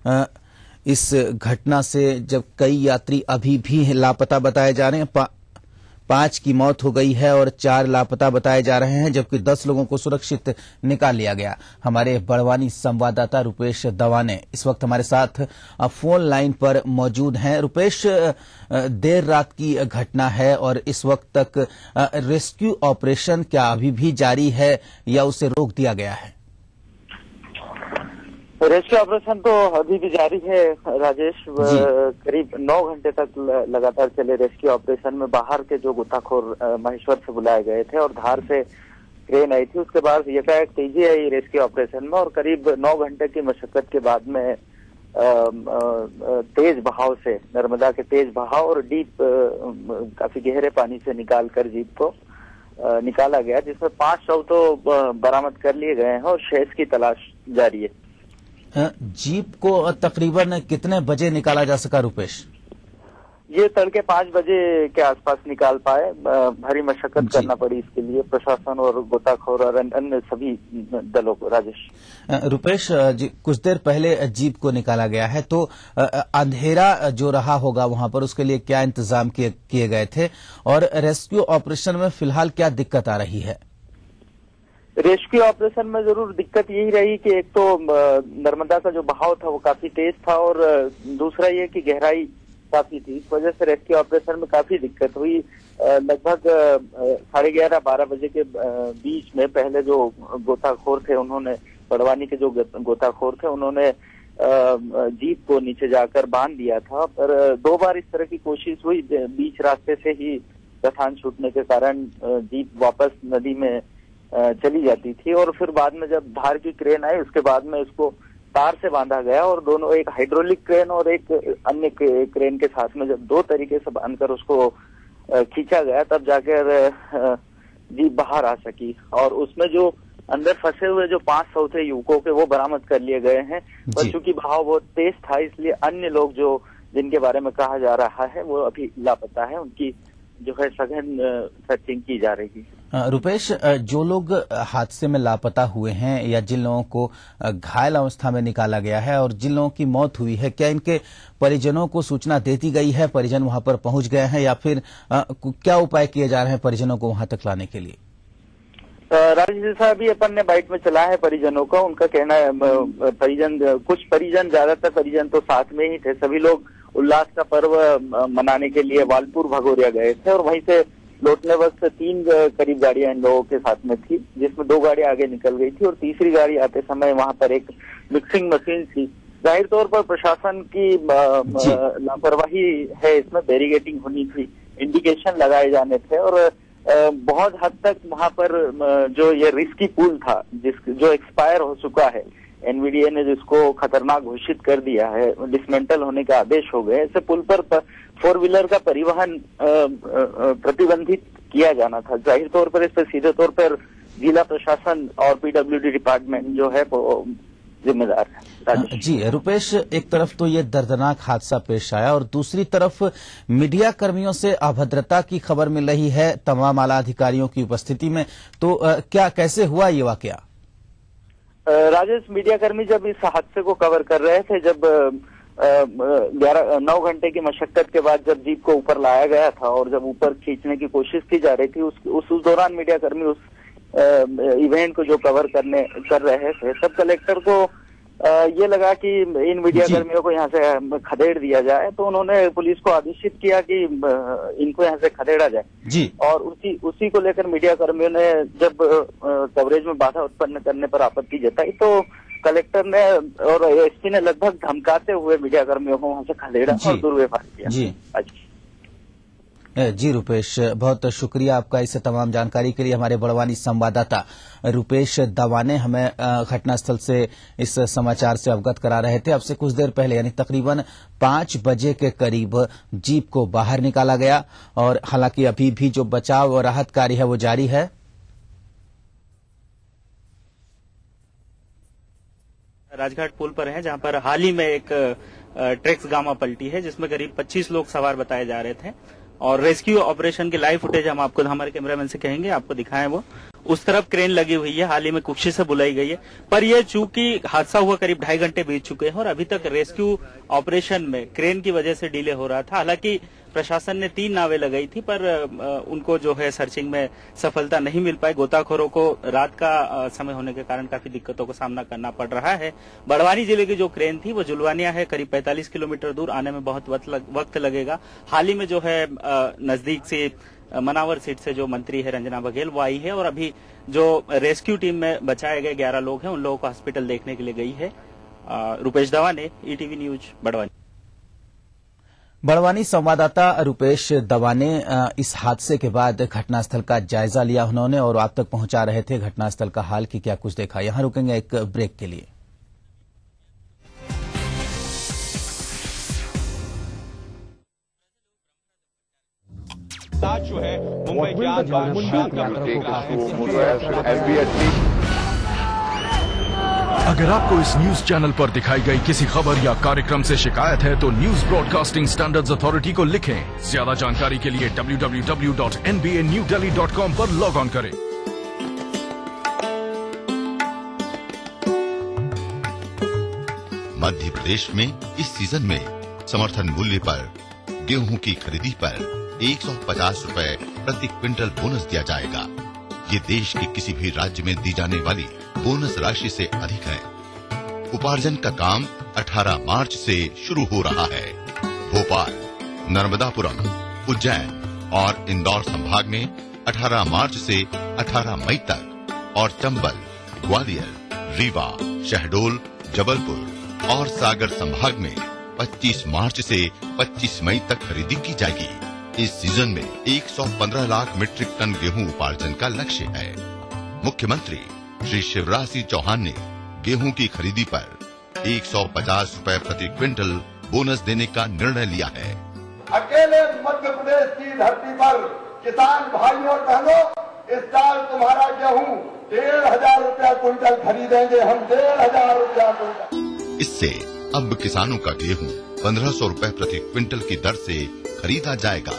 इस घटना से जब कई यात्री अभी भी लापता बताए जा रहे हैं, 5 की मौत हो गई है और 4 लापता बताए जा रहे हैं, जबकि 10 लोगों को सुरक्षित निकाल लिया गया। हमारे बड़वानी संवाददाता रुपेश दवाने इस वक्त हमारे साथ फोन लाइन पर मौजूद हैं। रुपेश, देर रात की घटना है और इस वक्त तक रेस्क्यू ऑपरेशन क्या अभी भी जारी है या उसे रोक दिया गया है? रेस्क्यू ऑपरेशन तो अभी भी जारी है राजेश। करीब 9 घंटे तक लगातार चले रेस्क्यू ऑपरेशन में बाहर के जो गोताखोर महेश्वर से बुलाए गए थे और धार से क्रेन आई थी, उसके बाद एकाएक तेजी आई रेस्क्यू ऑपरेशन में और करीब 9 घंटे की मशक्कत के बाद में तेज बहाव से, नर्मदा के तेज बहाव और डीप काफी गहरे पानी से निकालकर जीप को निकाला गया, जिसमें 5 शव तो बरामद कर लिए गए हैं और शेष की तलाश जारी है। जीप को तकरीबन कितने बजे निकाला जा सका रुपेश? ये तड़के 5 बजे के आसपास निकाल पाए। भारी मशक्कत करना पड़ी इसके लिए प्रशासन और गोताखोर और अन्य सभी दलों को। राजेश, रुपेश, कुछ देर पहले जीप को निकाला गया है, तो अंधेरा जो रहा होगा वहां पर, उसके लिए क्या इंतजाम किए गए थे और रेस्क्यू ऑपरेशन में फिलहाल क्या दिक्कत आ रही है? रेस्क्यू ऑपरेशन में जरूर दिक्कत यही रही कि एक तो नर्मदा का जो बहाव था वो काफी तेज था और दूसरा ये कि गहराई काफी थी। इस वजह से रेस्क्यू ऑपरेशन में काफी दिक्कत हुई। लगभग 11:30-12 बजे के बीच में पहले जो गोताखोर थे उन्होंने, बड़वानी के जो गोताखोर थे उन्होंने जीप को नीचे जाकर बांध दिया था, पर 2 बार इस तरह की कोशिश हुई। बीच रास्ते से ही कटान छूटने के कारण जीप वापस नदी में चली जाती थी और फिर बाद में जब धार की क्रेन आई उसके बाद में इसको तार से बांधा गया और दोनों, एक हाइड्रोलिक क्रेन और एक अन्य क्रेन के साथ में जब 2 तरीके से बांधकर उसको खींचा गया, तब जाकर जीप बाहर आ सकी और उसमें जो अंदर फंसे हुए जो 5 शव थे युवकों के, वो बरामद कर लिए गए हैं। पर चूंकि बहाव बहुत तेज था इसलिए अन्य लोग जो जिनके बारे में कहा जा रहा है वो अभी लापता है, उनकी जो है सघन सर्चिंग की जा रही है। रुपेश, जो लोग हादसे में लापता हुए हैं या जिन लोगों को घायल अवस्था में निकाला गया है और जिन लोगों की मौत हुई है, क्या इनके परिजनों को सूचना दे दी गई है? परिजन वहां पर पहुंच गए हैं या फिर क्या उपाय किए जा रहे हैं परिजनों को वहां तक लाने के लिए? राजेश, जैसा अभी अपन ने बाइट में चला है परिजनों का, उनका कहना है कुछ परिजन, ज्यादातर परिजन तो साथ में ही थे। सभी लोग उल्लास का पर्व मनाने के लिए वालपुर भगोरिया गए थे और वहीं से लौटने वक्त 3 करीब गाड़ियां इन लोगों के साथ में थी, जिसमें 2 गाड़ियां आगे निकल गई थी और तीसरी गाड़ी आते समय वहां पर एक मिक्सिंग मशीन थी। जाहिर तौर पर प्रशासन की लापरवाही है इसमें। बैरिकेडिंग होनी थी, इंडिकेशन लगाए जाने थे और बहुत हद तक वहां पर जो ये रिस्की पुल था जो एक्सपायर हो चुका है, एनवीडीए ने जिसको खतरनाक घोषित कर दिया है, डिसमेंटल होने का आदेश हो गए। ऐसे पुल पर 4 व्हीलर का परिवहन प्रतिबंधित किया जाना था। जाहिर तौर पर इस पर सीधे तौर पर जिला प्रशासन और पीडब्ल्यूडी डिपार्टमेंट जो है वो जिम्मेदार है। जी रुपेश, एक तरफ तो ये दर्दनाक हादसा पेश आया और दूसरी तरफ मीडिया कर्मियों से अभद्रता की खबर मिल रही है तमाम आला अधिकारियों की उपस्थिति में, तो क्या कैसे हुआ ये वाकया? राजेश, मीडिया कर्मी जब इस हादसे को कवर कर रहे थे, जब 9 घंटे की मशक्कत के बाद जब जीप को ऊपर लाया गया था और जब ऊपर खींचने की कोशिश की जा रही थी, उस दौरान मीडिया कर्मी उस इवेंट को जो कवर कर रहे थे, सब कलेक्टर को ये लगा कि इन मीडिया कर्मियों को यहाँ से खदेड़ दिया जाए, तो उन्होंने पुलिस को आदेशित किया कि इनको यहाँ से खदेड़ा जाए जी। और उसी को लेकर मीडिया कर्मियों ने जब कवरेज में बाधा उत्पन्न करने पर आपत्ति जताई, तो कलेक्टर ने और एसपी ने लगभग धमकाते हुए मीडिया कर्मियों को वहां से खदेड़ा और दुर्व्यवहार किया। जी रुपेश, बहुत शुक्रिया आपका इस तमाम जानकारी के लिए। हमारे बड़वानी संवाददाता रुपेश दवाने हमें घटनास्थल से इस समाचार से अवगत करा रहे थे। अब से कुछ देर पहले यानी तकरीबन 5 बजे के करीब जीप को बाहर निकाला गया और हालांकि अभी भी जो बचाव और राहत कार्य है वो जारी है। राजघाट पुल पर है, जहां पर हाल ही में एक ट्रेक्स गामा पलटी है जिसमें करीब 25 लोग सवार बताए जा रहे थे और रेस्क्यू ऑपरेशन के लाइव फुटेज हम आपको हमारे कैमरामैन से कहेंगे आपको दिखाएं वो। उस तरफ क्रेन लगी हुई है, हाल ही में कुक्षी से बुलाई गई है। पर यह चूंकि हादसा हुआ करीब 2.5 घंटे बीत चुके हैं और अभी तक रेस्क्यू ऑपरेशन में क्रेन की वजह से डिले हो रहा था। हालांकि प्रशासन ने 3 नावें लगाई थी, पर उनको जो है सर्चिंग में सफलता नहीं मिल पाई। गोताखोरों को रात का समय होने के कारण काफी दिक्कतों का सामना करना पड़ रहा है। बड़वानी जिले की जो क्रेन थी वो जुलवानिया है, करीब 45 किलोमीटर दूर, आने में बहुत वक्त लगेगा। हाल ही में जो है नजदीक से मनावर सीट से जो मंत्री है रंजना बघेल वो आई है और अभी जो रेस्क्यू टीम में बचाए गए 11 लोग हैं उन लोगों को हॉस्पिटल देखने के लिए गई है। Rupesh Dawane, ETV news, Barwani. बड़वानी संवाददाता रुपेश दवाने इस हादसे के बाद घटनास्थल का जायजा लिया उन्होंने और आप तक पहुंचा रहे थे घटनास्थल का हाल की क्या कुछ देखा। यहां रुकेंगे एक ब्रेक के लिए। जो है मुंबई की आज अगर आपको इस न्यूज चैनल पर दिखाई गई किसी खबर या कार्यक्रम से शिकायत है तो न्यूज ब्रॉडकास्टिंग स्टैंडर्ड्स अथॉरिटी को लिखें। ज्यादा जानकारी के लिए www.nbanewdelhi.com पर लॉग ऑन करें। मध्य प्रदेश में इस सीजन में समर्थन मूल्य पर गेहूं की खरीदी पर 150 रुपए प्रति क्विंटल बोनस दिया जाएगा। ये देश के किसी भी राज्य में दी जाने वाली बोनस राशि से अधिक है। उपार्जन का काम 18 मार्च से शुरू हो रहा है। भोपाल, नर्मदापुरम, उज्जैन और इंदौर संभाग में 18 मार्च से 18 मई तक और चंबल, ग्वालियर, रीवा, शहडोल, जबलपुर और सागर संभाग में 25 मार्च से 25 मई तक खरीदी की जाएगी। इस सीजन में 115 लाख मीट्रिक टन गेहूं उपार्जन का लक्ष्य है। मुख्यमंत्री श्री शिवराज सिंह चौहान ने गेहूं की खरीदी पर 150 रुपए प्रति क्विंटल बोनस देने का निर्णय लिया है। अकेले मध्य प्रदेश की धरती पर किसान भाइयों और बहनों, इस साल तुम्हारा गेहूं 1,500 रुपया क्विंटल खरीदेंगे हम, 1,500 रुपया क्विंटल। इससे अब किसानों का गेहूं 1,500 रुपए प्रति क्विंटल की दर से खरीदा जाएगा।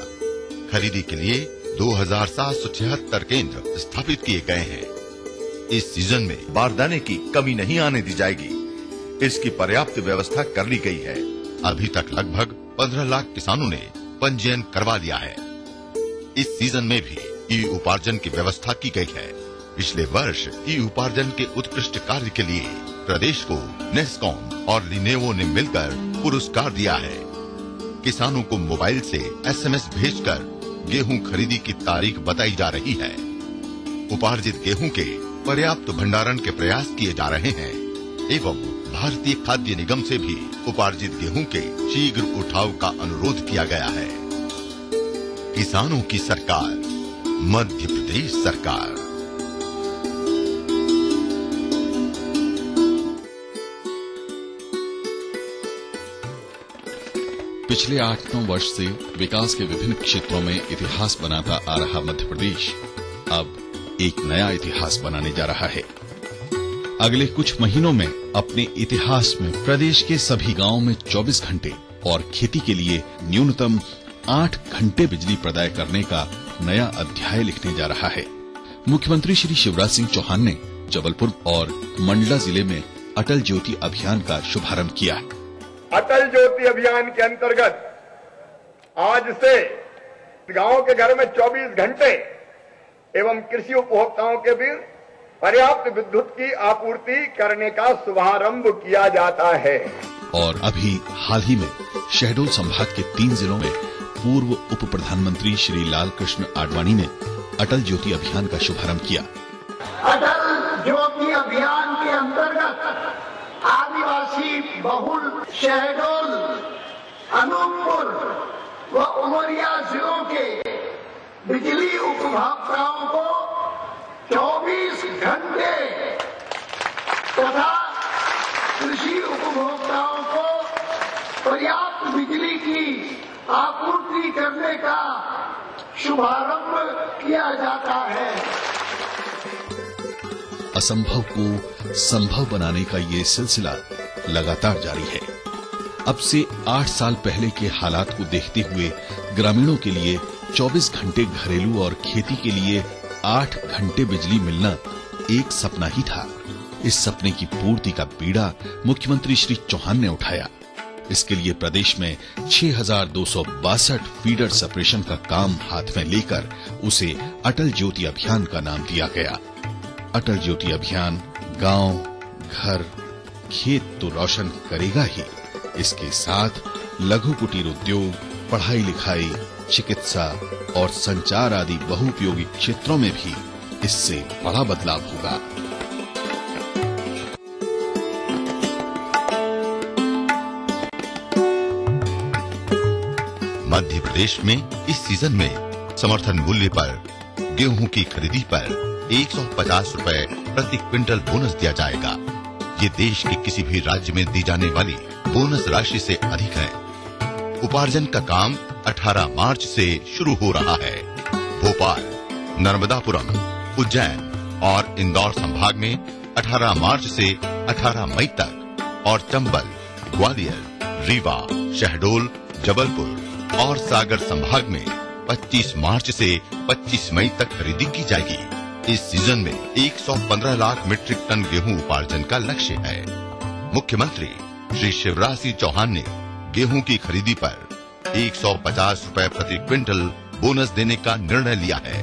खरीदी के लिए 2,776 केंद्र स्थापित किए गए हैं। इस सीजन में बारदाने की कमी नहीं आने दी जाएगी, इसकी पर्याप्त व्यवस्था कर ली गई है। अभी तक लगभग 15 लाख किसानों ने पंजीयन करवा लिया है। इस सीजन में भी ई उपार्जन की व्यवस्था की गई है। पिछले वर्ष ई उपार्जन के उत्कृष्ट कार्य के लिए प्रदेश को नेस्कॉम और लिनेवो ने मिलकर पुरस्कार दिया है। किसानों को मोबाइल से SMS भेजकर गेहूं खरीदी की तारीख बताई जा रही है। उपार्जित गेहूं के पर्याप्त भंडारण के प्रयास किए जा रहे हैं एवं भारतीय खाद्य निगम से भी उपार्जित गेहूं के शीघ्र उठाव का अनुरोध किया गया है। किसानों की सरकार, मध्य प्रदेश सरकार। पिछले 8-9 वर्ष से विकास के विभिन्न क्षेत्रों में इतिहास बनाता आ रहा मध्य प्रदेश अब एक नया इतिहास बनाने जा रहा है। अगले कुछ महीनों में अपने इतिहास में प्रदेश के सभी गांवों में 24 घंटे और खेती के लिए न्यूनतम 8 घंटे बिजली प्रदाय करने का नया अध्याय लिखने जा रहा है। मुख्यमंत्री श्री शिवराज सिंह चौहान ने जबलपुर और मंडला जिले में अटल ज्योति अभियान का शुभारंभ किया। अटल ज्योति अभियान के अंतर्गत आज से गांव के घर में 24 घंटे एवं कृषि उपभोक्ताओं के बीच पर्याप्त विद्युत की आपूर्ति करने का शुभारंभ किया जाता है। और अभी हाल ही में शहडोल संभाग के 3 जिलों में पूर्व उप प्रधानमंत्री श्री लाल कृष्ण आडवाणी ने अटल ज्योति अभियान का शुभारंभ किया। अटल ज्योति अभियान के अंतर्गत आदिवासी बहुल शहडोल, अनूपपुर व उमरिया जिलों के बिजली उपभोक्ताओं को 24 घंटे तथा कृषि उपभोक्ताओं को पर्याप्त बिजली की आपूर्ति करने का शुभारंभ किया जाता है। असंभव को संभव बनाने का ये सिलसिला लगातार जारी है। अब से 8 साल पहले के हालात को देखते हुए ग्रामीणों के लिए 24 घंटे घरेलू और खेती के लिए 8 घंटे बिजली मिलना एक सपना ही था। इस सपने की पूर्ति का बीड़ा मुख्यमंत्री श्री चौहान ने उठाया। इसके लिए प्रदेश में 6,262 फीडर सेपरेशन का काम हाथ में लेकर उसे अटल ज्योति अभियान का नाम दिया गया। अटल ज्योति अभियान गांव, घर, खेत तो रोशन करेगा ही, इसके साथ लघु कुटीर उद्योग, पढ़ाई लिखाई, चिकित्सा और संचार आदि बहुउपयोगी क्षेत्रों में भी इससे बड़ा बदलाव होगा। मध्य प्रदेश में इस सीजन में समर्थन मूल्य पर गेहूं की खरीदी पर 150 रुपए प्रति क्विंटल बोनस दिया जाएगा। ये देश के किसी भी राज्य में दी जाने वाली बोनस राशि से अधिक है। उपार्जन का काम 18 मार्च से शुरू हो रहा है। भोपाल, नर्मदापुरम, उज्जैन और इंदौर संभाग में 18 मार्च से 18 मई तक और चंबल, ग्वालियर, रीवा, शहडोल, जबलपुर और सागर संभाग में 25 मार्च से 25 मई तक खरीदी की जाएगी। इस सीजन में 115 लाख मीट्रिक टन गेहूं उपार्जन का लक्ष्य है। मुख्यमंत्री श्री शिवराज सिंह चौहान ने गेहूं की खरीदी पर 150 रुपए प्रति क्विंटल बोनस देने का निर्णय लिया है।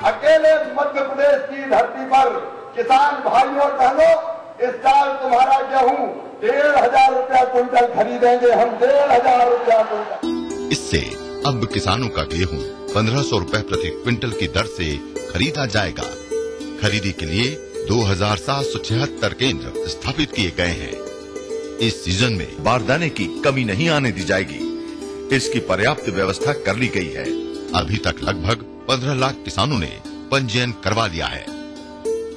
अकेले मध्य प्रदेश की धरती पर किसान भाइयों और बहनों, इस साल तुम्हारा गेहूं 1,500 रुपया क्विंटल खरीदेंगे हम, 1,500 रुपया क्विंटल। इससे अब किसानों का गेहूं 1,500 रुपए प्रति क्विंटल की दर से खरीदा जाएगा। खरीदी के लिए 2,776 केंद्र स्थापित किए गए हैं। इस सीजन में बारदाने की कमी नहीं आने दी जाएगी। इसकी पर्याप्त व्यवस्था कर ली गई है। अभी तक लगभग 15 लाख किसानों ने पंजीयन करवा लिया है।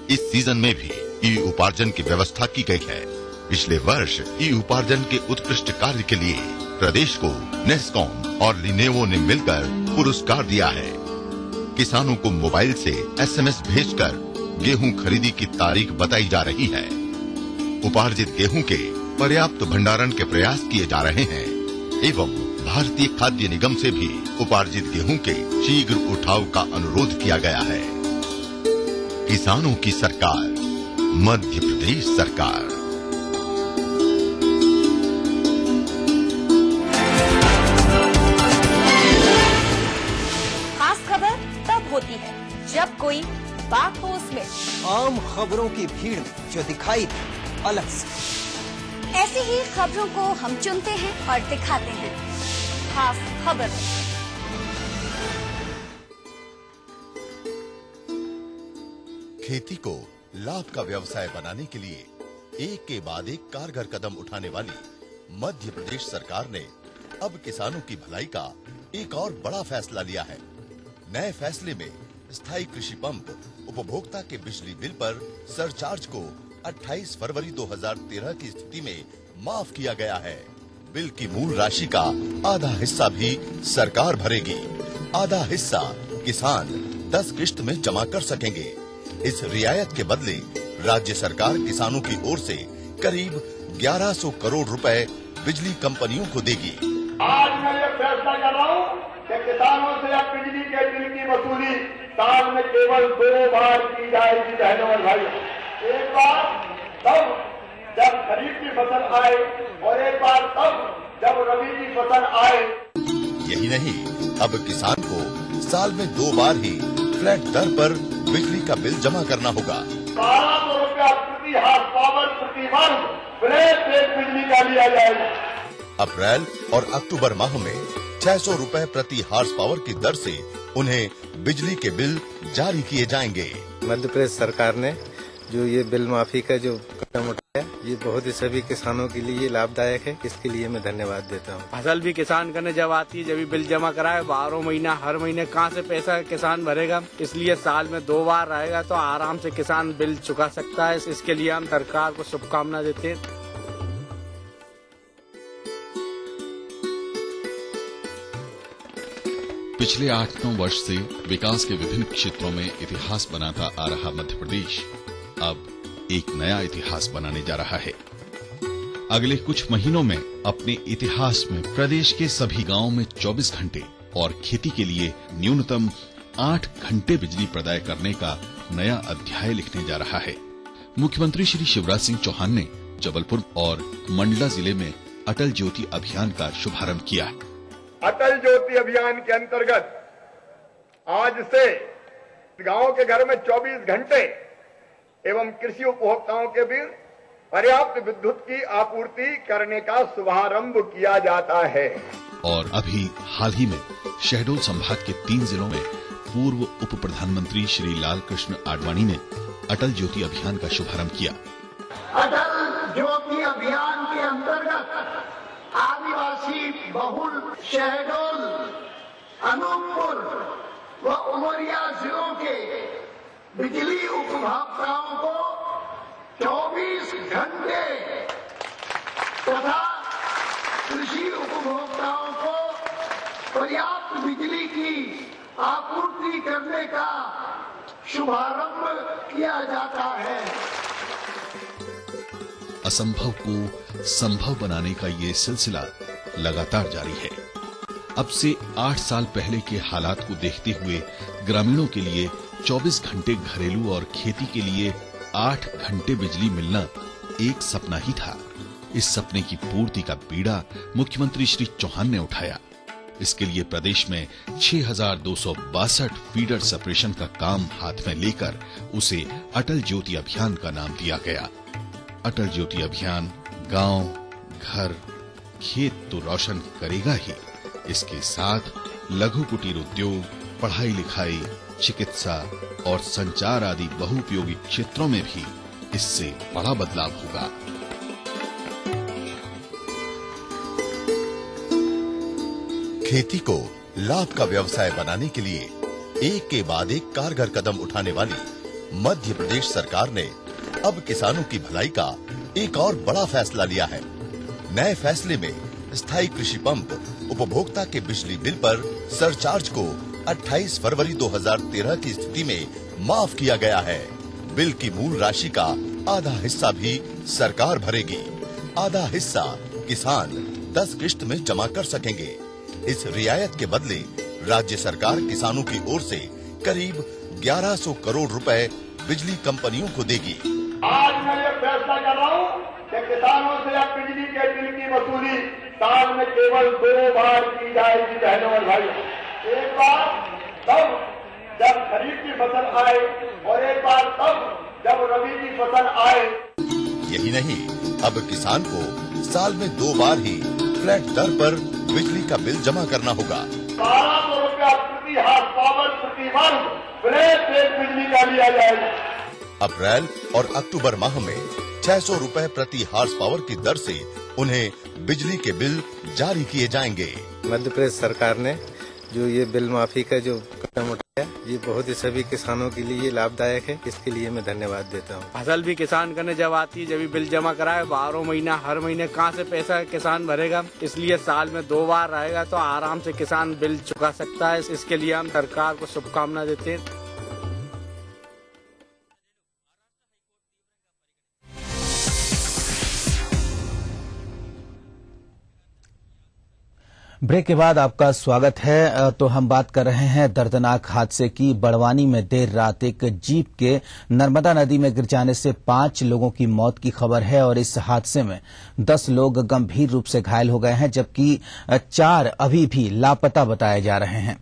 इस सीजन में भी ई उपार्जन की व्यवस्था की गई है। पिछले वर्ष ई उपार्जन के उत्कृष्ट कार्य के लिए प्रदेश को नेस्कॉम और लिनेवो ने मिलकर पुरस्कार दिया है। किसानों को मोबाइल से SMS भेजकर गेहूं खरीदी की तारीख बताई जा रही है। उपार्जित गेहूं के पर्याप्त भंडारण के प्रयास किए जा रहे हैं एवं भारतीय खाद्य निगम से भी उपार्जित गेहूं के शीघ्र उठाव का अनुरोध किया गया है। किसानों की सरकार, मध्य प्रदेश सरकार। खास खबर तब होती है जब कोई बात हो उसमें आम खबरों की भीड़ में जो दिखाई दे अलग से। ऐसी ही खबरों को हम चुनते हैं और दिखाते हैं खास खबर। खेती को लाभ का व्यवसाय बनाने के लिए एक के बाद एक कारगर कदम उठाने वाली मध्य प्रदेश सरकार ने अब किसानों की भलाई का एक और बड़ा फैसला लिया है। नए फैसले में स्थायी कृषि पंप उपभोक्ता के बिजली बिल पर सरचार्ज को 28 फरवरी 2013 की स्थिति में माफ किया गया है। बिल की मूल राशि का आधा हिस्सा भी सरकार भरेगी। आधा हिस्सा किसान 10 किश्त में जमा कर सकेंगे। इस रियायत के बदले राज्य सरकार किसानों की ओर से करीब 1100 करोड़ रुपए बिजली कंपनियों को देगी। आज मैं ये फैसला कर रहा हूँ कि किसानों से अब बिजली के बिल की वसूली साल में केवल 2 बार की जाएगी बहनों और भाई। एक बार तब जब खरीफ की फसल आए और एक बार तब जब रबी की फसल आए। यही नहीं, अब किसान को साल में 2 बार ही फ्लैट दर पर बिजली का बिल जमा करना होगा। 1200 रुपया प्रति हार्स पावर प्रति वर्ष फ्लैट रेट बिजली का लिया जाएगा। अप्रैल और अक्टूबर माह में 600 रुपए प्रति हार्स पावर की दर से उन्हें बिजली के बिल जारी किए जाएंगे। मध्य प्रदेश सरकार ने जो ये बिल माफी का जो कदम उठाया, ये बहुत ही सभी किसानों के लिए लाभदायक है। इसके लिए मैं धन्यवाद देता हूँ। फसल भी किसान करने जब आती है, जब भी बिल जमा कराए 12 महीना, हर महीने कहाँ से पैसा किसान भरेगा। इसलिए साल में 2 बार रहेगा तो आराम से किसान बिल चुका सकता है। इसके लिए हम सरकार को शुभकामना देते हैं। पिछले 8-9 वर्ष से विकास के विभिन्न क्षेत्रों में इतिहास बनाता आ रहा मध्य प्रदेश अब एक नया इतिहास बनाने जा रहा है। अगले कुछ महीनों में अपने इतिहास में प्रदेश के सभी गांवों में 24 घंटे और खेती के लिए न्यूनतम 8 घंटे बिजली प्रदाय करने का नया अध्याय लिखने जा रहा है। मुख्यमंत्री श्री शिवराज सिंह चौहान ने जबलपुर और मंडला जिले में अटल ज्योति अभियान का शुभारंभ किया। अटल ज्योति अभियान के अंतर्गत आज से गांव के घर में 24 घंटे एवं कृषि उपभोक्ताओं के बीच पर्याप्त विद्युत की आपूर्ति करने का शुभारंभ किया जाता है। और अभी हाल ही में शहडोल संभाग के 3 जिलों में पूर्व उप प्रधानमंत्री श्री लाल कृष्ण आडवाणी ने अटल ज्योति अभियान का शुभारंभ किया। अटल ज्योति अभियान के अंतर्गत आदिवासी बहुल शहडोल, अनूपपुर व उमरिया जिलों के बिजली उपभोक्ताओं को 24 घंटे तथा कृषि उपभोक्ताओं को पर्याप्त बिजली की आपूर्ति करने का शुभारंभ किया जाता है। असंभव को संभव बनाने का ये सिलसिला लगातार जारी है। अब से 8 साल पहले के हालात को देखते हुए ग्रामीणों के लिए 24 घंटे घरेलू और खेती के लिए 8 घंटे बिजली मिलना एक सपना ही था। इस सपने की पूर्ति का बीड़ा मुख्यमंत्री श्री चौहान ने उठाया। इसके लिए प्रदेश में 6,262 फीडर सेपरेशन का काम हाथ में लेकर उसे अटल ज्योति अभियान का नाम दिया गया। अटल ज्योति अभियान गांव, घर, खेत तो रोशन करेगा ही, इसके साथ लघु कुटीर उद्योग, पढ़ाई लिखाई, चिकित्सा और संचार आदि बहुउपयोगी क्षेत्रों में भी इससे बड़ा बदलाव होगा। खेती को लाभ का व्यवसाय बनाने के लिए एक के बाद एक कारगर कदम उठाने वाली मध्य प्रदेश सरकार ने अब किसानों की भलाई का एक और बड़ा फैसला लिया है। नए फैसले में स्थायी कृषि पंप उपभोक्ता के बिजली बिल पर सरचार्ज को 28 फरवरी 2013 की स्थिति में माफ किया गया है। बिल की मूल राशि का आधा हिस्सा भी सरकार भरेगी, आधा हिस्सा किसान 10 किश्त में जमा कर सकेंगे। इस रियायत के बदले राज्य सरकार किसानों की ओर से करीब 1100 करोड़ रुपए बिजली कंपनियों को देगी। आज मैं ये फैसला कर रहा हूँ कि किसानों से अब बिजली के बिल की वसूली साल में केवल 2 बार की जाएगी बहनों और भाइयों। एक बार तब जब खरीफ की फसल आए और एक बार तब जब रबी की फसल आए। यही नहीं, अब किसान को साल में 2 बार ही फ्लैट दर पर बिजली का बिल जमा करना होगा। 1200 रुपया प्रति हार्स पावर प्रति वर्ष फ्लैट रेट बिजली का लिया जाएगा। अप्रैल और अक्टूबर माह में 600 रुपए प्रति हार्स पावर की दर से उन्हें बिजली के बिल जारी किए जाएंगे। मध्य प्रदेश सरकार ने जो ये बिल माफी का जो कदम उठाया, ये बहुत ही सभी किसानों के लिए लाभदायक है। इसके लिए मैं धन्यवाद देता हूँ। फसल भी किसान करने जब आती है, जब भी बिल जमा कराए 12 महीना हर महीने कहाँ से पैसा किसान भरेगा। इसलिए साल में 2 बार रहेगा तो आराम से किसान बिल चुका सकता है। इसके लिए हम सरकार को शुभकामना देते हैं। ब्रेक के बाद आपका स्वागत है। तो हम बात कर रहे हैं दर्दनाक हादसे की। बड़वानी में देर रात एक जीप के नर्मदा नदी में गिर जाने से 5 लोगों की मौत की खबर है और इस हादसे में 10 लोग गंभीर रूप से घायल हो गए हैं, जबकि 4 अभी भी लापता बताए जा रहे हैं।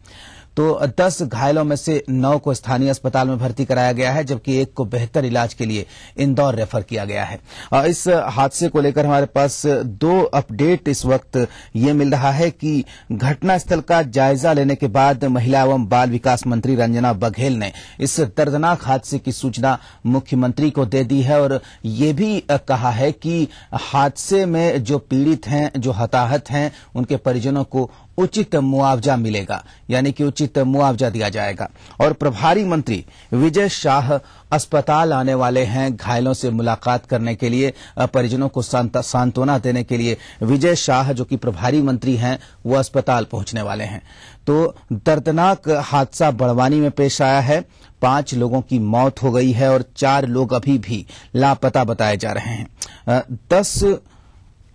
तो 10 घायलों में से 9 को स्थानीय अस्पताल में भर्ती कराया गया है, जबकि 1 को बेहतर इलाज के लिए इंदौर रेफर किया गया है। इस हादसे को लेकर हमारे पास 2 अपडेट इस वक्त ये मिल रहा है कि घटनास्थल का जायजा लेने के बाद महिला एवं बाल विकास मंत्री रंजना बघेल ने इस दर्दनाक हादसे की सूचना मुख्यमंत्री को दे दी है और ये भी कहा है कि हादसे में जो पीड़ित हैं, जो हताहत हैं, उनके परिजनों को उचित मुआवजा मिलेगा, यानी कि उचित मुआवजा दिया जाएगा। और प्रभारी मंत्री विजय शाह अस्पताल आने वाले हैं घायलों से मुलाकात करने के लिए, परिजनों को सांत्वना देने के लिए विजय शाह जो कि प्रभारी मंत्री हैं वो अस्पताल पहुंचने वाले हैं। तो दर्दनाक हादसा बड़वानी में पेश आया है। 5 लोगों की मौत हो गई है और 4 लोग अभी भी लापता बताए जा रहे हैं। 10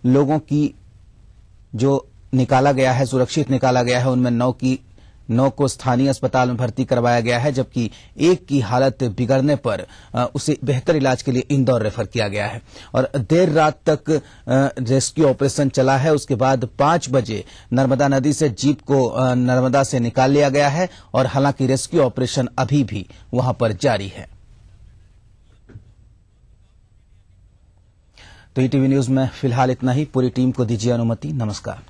लोगों की जो निकाला गया है, सुरक्षित निकाला गया है, उनमें 9 की 9 को स्थानीय अस्पताल में भर्ती करवाया गया है, जबकि एक की हालत बिगड़ने पर उसे बेहतर इलाज के लिए इंदौर रेफर किया गया है। और देर रात तक रेस्क्यू ऑपरेशन चला है। उसके बाद 5 बजे नर्मदा नदी से जीप को नर्मदा से निकाल लिया गया है और हालांकि रेस्क्यू ऑपरेशन अभी भी वहां पर जारी है। तो ईटीवी न्यूज में फिलहाल इतना ही। पूरी टीम को दीजिए अनुमति। नमस्कार।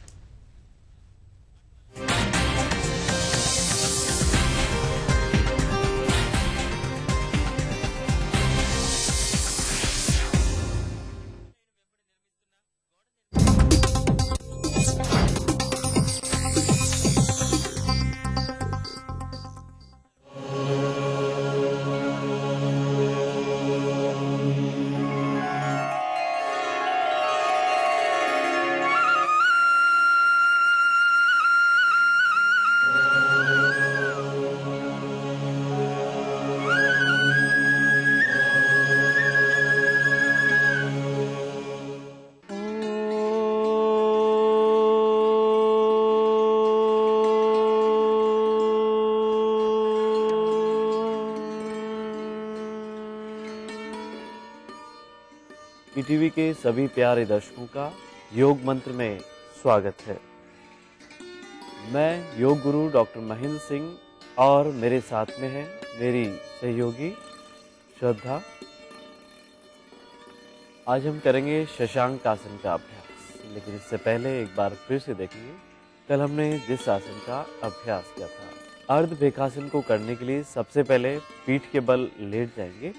ईटीवी के सभी प्यारे दर्शकों का योग मंत्र में स्वागत है। मैं योग गुरु डॉक्टर महेंद्र सिंह और मेरे साथ में है मेरी सहयोगी श्रद्धा। आज हम करेंगे शशांक आसन का अभ्यास, लेकिन इससे पहले एक बार फिर से देखेंगे कल हमने जिस आसन का अभ्यास किया था। अर्ध भेकासन को करने के लिए सबसे पहले पीठ के बल लेट जाएंगे,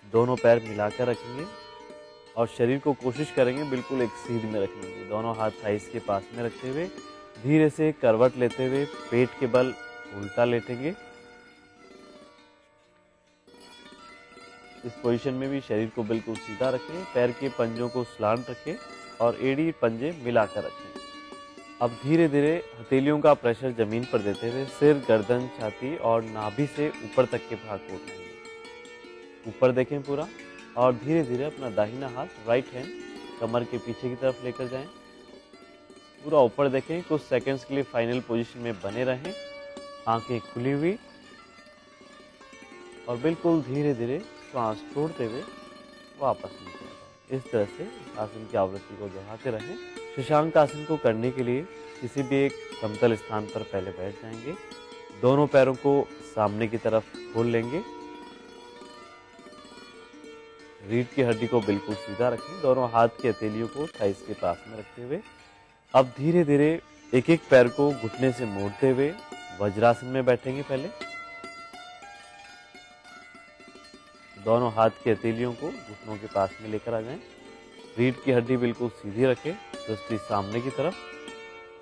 दोनों पैर मिलाकर रखेंगे और शरीर को कोशिश करेंगे बिल्कुल एक सीध में रखने की। दोनों हाथ थाइस के पास में रखते हुए धीरे से करवट लेते हुए पेट के बल उल्टा लेटेंगे। इस पोजीशन में भी शरीर को बिल्कुल सीधा रखें, पैर के पंजों को सलांट रखें और एड़ी पंजे मिलाकर रखें। अब धीरे धीरे हथेलियों का प्रेशर जमीन पर देते हुए सिर, गर्दन, छाती और नाभि से ऊपर तक के भाग को उठाएंगे। ऊपर देखें पूरा और धीरे धीरे अपना दाहिना हाथ राइट हैंड कमर के पीछे की तरफ लेकर जाएं। पूरा ऊपर देखें। कुछ सेकंड्स के लिए फाइनल पोजीशन में बने रहें, आंखें खुली हुई और बिल्कुल धीरे धीरे श्वास छोड़ते हुए वापस नीचे जाएं। इस तरह से आसन की आवृत्ति को दोहराते रहें। शशांक आसन को करने के लिए किसी भी एक समतल स्थान पर पहले बैठ जाएंगे। दोनों पैरों को सामने की तरफ खोल लेंगे। रीढ़ की हड्डी को बिल्कुल सीधा रखें। दोनों हाथ की हथेलियों को थाइस के पास में रखते हुए अब धीरे धीरे एक एक पैर को घुटने से मोड़ते हुए वज्रासन में बैठेंगे। पहले दोनों हाथ की हथेलियों को घुटनों के पास में लेकर आ जाएं। रीढ़ की हड्डी बिल्कुल सीधी रखें, दृष्टि सामने की तरफ।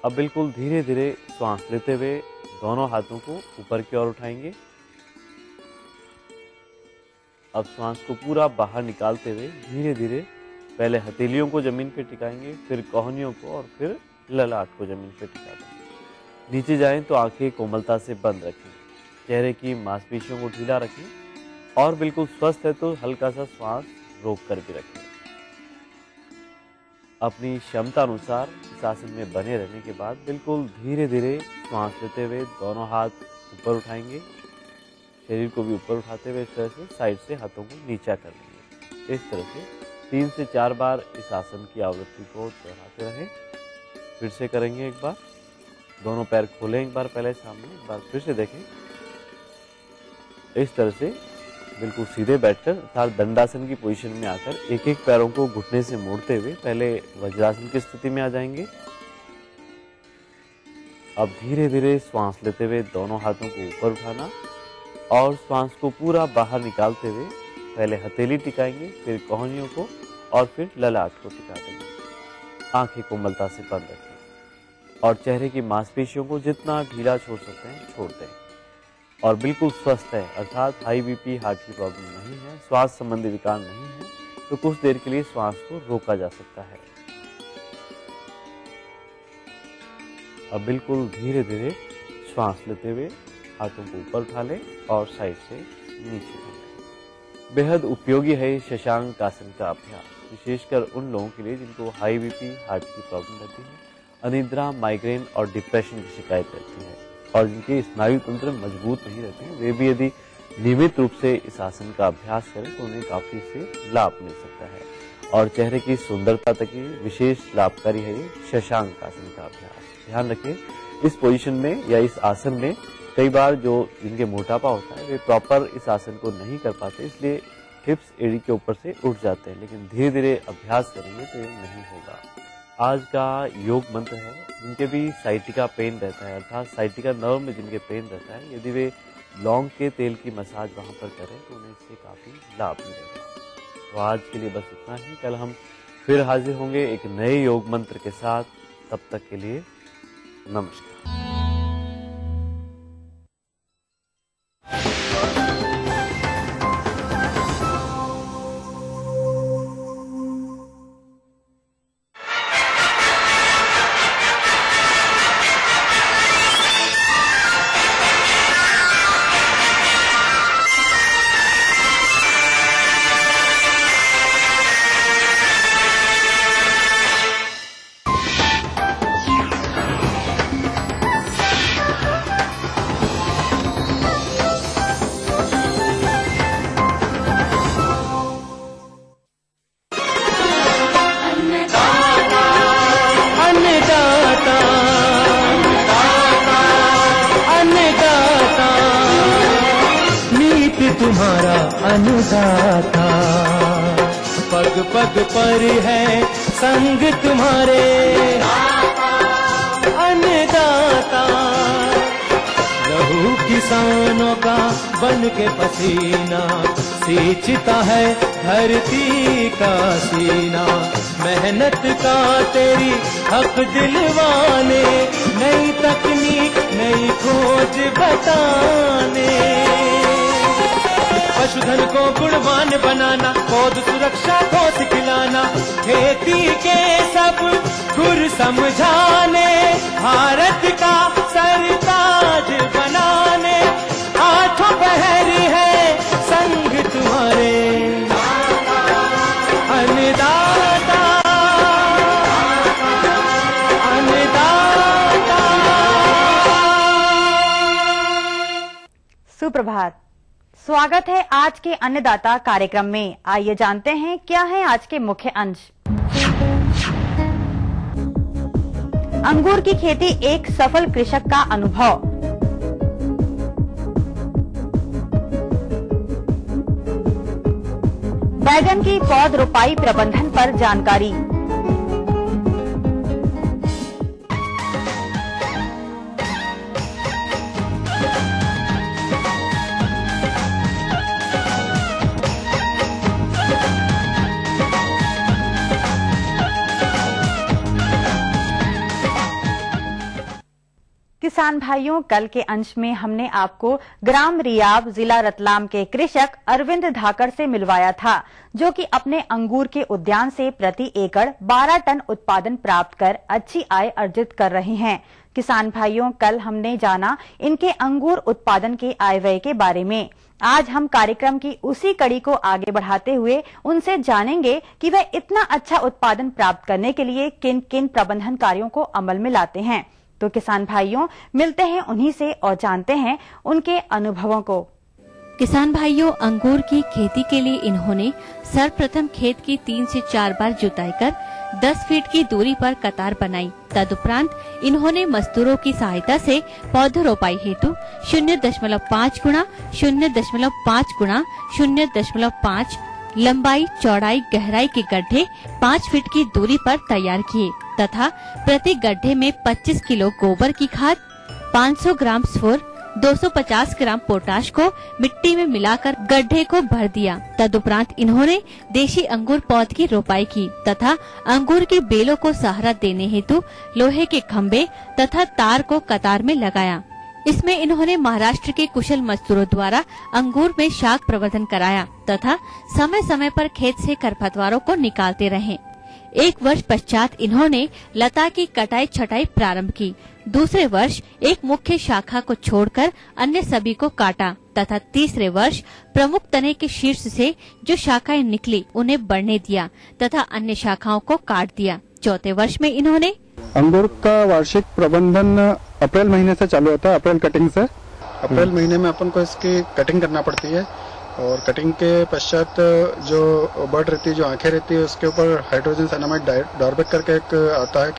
अब बिल्कुल धीरे धीरे श्वास लेते हुए दोनों हाथों को ऊपर की ओर उठाएंगे। अब श्वास को पूरा बाहर निकालते हुए धीरे धीरे पहले हथेलियों को जमीन पे टिकाएंगे, फिर कोहनियों को और फिर ललाट को जमीन पे टिका देंगे। नीचे जाएं तो आंखें कोमलता से बंद रखें, चेहरे की मांसपेशियों को ढीला रखें और बिल्कुल स्वस्थ है तो हल्का सा श्वास रोक कर भी रखें। अपनी क्षमता अनुसार इस आसन में बने रहने के बाद बिल्कुल धीरे धीरे श्वास लेते हुए दोनों हाथ ऊपर उठाएंगे, शरीर को भी ऊपर उठाते हुए इस तरह से साइड से हाथों को नीचा कर लेंगे। इस तरह से 3 से 4 बार इस आसन की आवृत्ति को दोहराते रहें। फिर से करेंगे एक बार। दोनों पैर खोलें एक बार पहले सामने, एक बार फिर से देखें। इस तरह से बिल्कुल सीधे बैठकर अर्थात दंडासन की पोजीशन में आकर एक एक पैरों को घुटने से मोड़ते हुए पहले वज्रासन की स्थिति में आ जाएंगे। अब धीरे धीरे श्वास लेते हुए दोनों हाथों को ऊपर उठाना और श्वास को पूरा बाहर निकालते हुए पहले हथेली टिकाएंगे, फिर कोहनियों को और फिर ललाट को टिका देंगे। आंखें कोमलता से बंद रखें और चेहरे की मांसपेशियों को जितना ढीला छोड़ सकते हैं छोड़ दें। और बिल्कुल स्वस्थ है अर्थात हाई बीपी, हार्ट की प्रॉब्लम नहीं है, श्वास संबंधी विकार नहीं है, तो कुछ देर के लिए श्वास को रोका जा सकता है। अब बिल्कुल धीरे धीरे श्वास लेते हुए हाथों को ऊपर उठा लें और साइड से नीचे लें। बेहद उपयोगी है शशांक आसन का अभ्यास, विशेषकर उन लोगों के लिए जिनको हाई बीपी, हार्ट की प्रॉब्लम रहती है अनिद्रा, माइग्रेन और डिप्रेशन की शिकायत रहती है और जिनके स्नायु तंत्र मजबूत नहीं रहते हैं, वे भी यदि नियमित रूप से इस आसन का अभ्यास करें तो उन्हें काफी इससे लाभ मिल सकता है। और चेहरे की सुंदरता तक ये विशेष लाभकारी है ये शशांक आसन का अभ्यास। ध्यान रखें, इस पोजीशन में या इस आसन में कई बार जो जिनके मोटापा होता है वे प्रॉपर इस आसन को नहीं कर पाते, इसलिए हिप्स एड़ी के ऊपर से उठ जाते हैं, लेकिन धीरे धीरे अभ्यास करेंगे तो ये नहीं होगा। आज का योग मंत्र है, जिनके भी साइटिका पेन रहता है, अर्थात साइटिका नर्व में जिनके पेन रहता है, यदि वे लौंग के तेल की मसाज वहां पर करें तो उन्हें इससे काफी लाभ मिलेगा। तो आज के लिए बस इतना ही। कल हम फिर हाजिर होंगे एक नए योग मंत्र के साथ। तब तक के लिए नमस्कार। तुम्हारा अन्नदाता, पग पग पर है संग तुम्हारे अन्नदाता। लहू किसानों का बन के पसीना सींचता है धरती का सीना। मेहनत का तेरी हक दिलवाने, नई तकनीक नई खोज बताने। पशुधन को गुणवान बनाना, पौध सुरक्षा को सिखलाना, खेती के सब गुर समझाने, भारत का सरताज बनाने। आठों पहर है संग तुम्हारे अन्नदाता, अन्नदाता। सुप्रभात, स्वागत है आज के अन्नदाता कार्यक्रम में। आइए जानते हैं क्या है आज के मुख्य अंश। अंगूर की खेती एक सफल कृषक का अनुभव। बैगन की पौध रोपाई प्रबंधन पर जानकारी। किसान भाइयों, कल के अंश में हमने आपको ग्राम रियाब, जिला रतलाम के कृषक अरविंद धाकड़ से मिलवाया था, जो कि अपने अंगूर के उद्यान से प्रति एकड़ 12 टन उत्पादन प्राप्त कर अच्छी आय अर्जित कर रहे हैं। किसान भाइयों, कल हमने जाना इनके अंगूर उत्पादन के आय व्यय के बारे में। आज हम कार्यक्रम की उसी कड़ी को आगे बढ़ाते हुए उनसे जानेंगे कि वह इतना अच्छा उत्पादन प्राप्त करने के लिए किन किन प्रबंधन कार्यों को अमल में लाते हैं। तो किसान भाइयों, मिलते हैं उन्हीं से और जानते हैं उनके अनुभवों को। किसान भाइयों, अंगूर की खेती के लिए इन्होंने सर्वप्रथम खेत की 3 से 4 बार जुताई कर 10 फीट की दूरी पर कतार बनाई। तदुपरांत इन्होंने मजदूरों की सहायता से पौध रोपाई हेतु 0.5 गुणा 0.5 गुणा 0.5 लंबाई, चौड़ाई, गहराई के गड्ढे 5 फीट की दूरी पर तैयार किए तथा प्रति गड्ढे में 25 किलो गोबर की खाद, 500 ग्राम स्फूर, 250 ग्राम पोटाश को मिट्टी में मिलाकर गड्ढे को भर दिया। तदुपरांत इन्होंने देशी अंगूर पौध की रोपाई की तथा अंगूर की बेलों को सहारा देने हेतु लोहे के खम्भे तथा तार को कतार में लगाया। इसमें इन्होंने महाराष्ट्र के कुशल मजदूरों द्वारा अंगूर में शाक प्रवर्धन कराया तथा समय समय पर खेत से खरपतवारों को निकालते रहे। 1 वर्ष पश्चात इन्होंने लता की कटाई छटाई प्रारंभ की। दूसरे वर्ष एक मुख्य शाखा को छोड़कर अन्य सभी को काटा तथा तीसरे वर्ष प्रमुख तने के शीर्ष से जो शाखाएं निकली उन्हें बढ़ने दिया तथा अन्य शाखाओं को काट दिया। चौथे वर्ष में इन्होंने अंगूर का वार्षिक प्रबंधन अप्रैल महीने से चालू होता है, अप्रैल कटिंग से। अप्रैल महीने में अपन को इसकी कटिंग करना पड़ती है और कटिंग के पश्चात जो बड रहती है, जो आंखें रहती है, उसके ऊपर हाइड्रोजन साइनामाइड डॉर्बेक करके एक आता है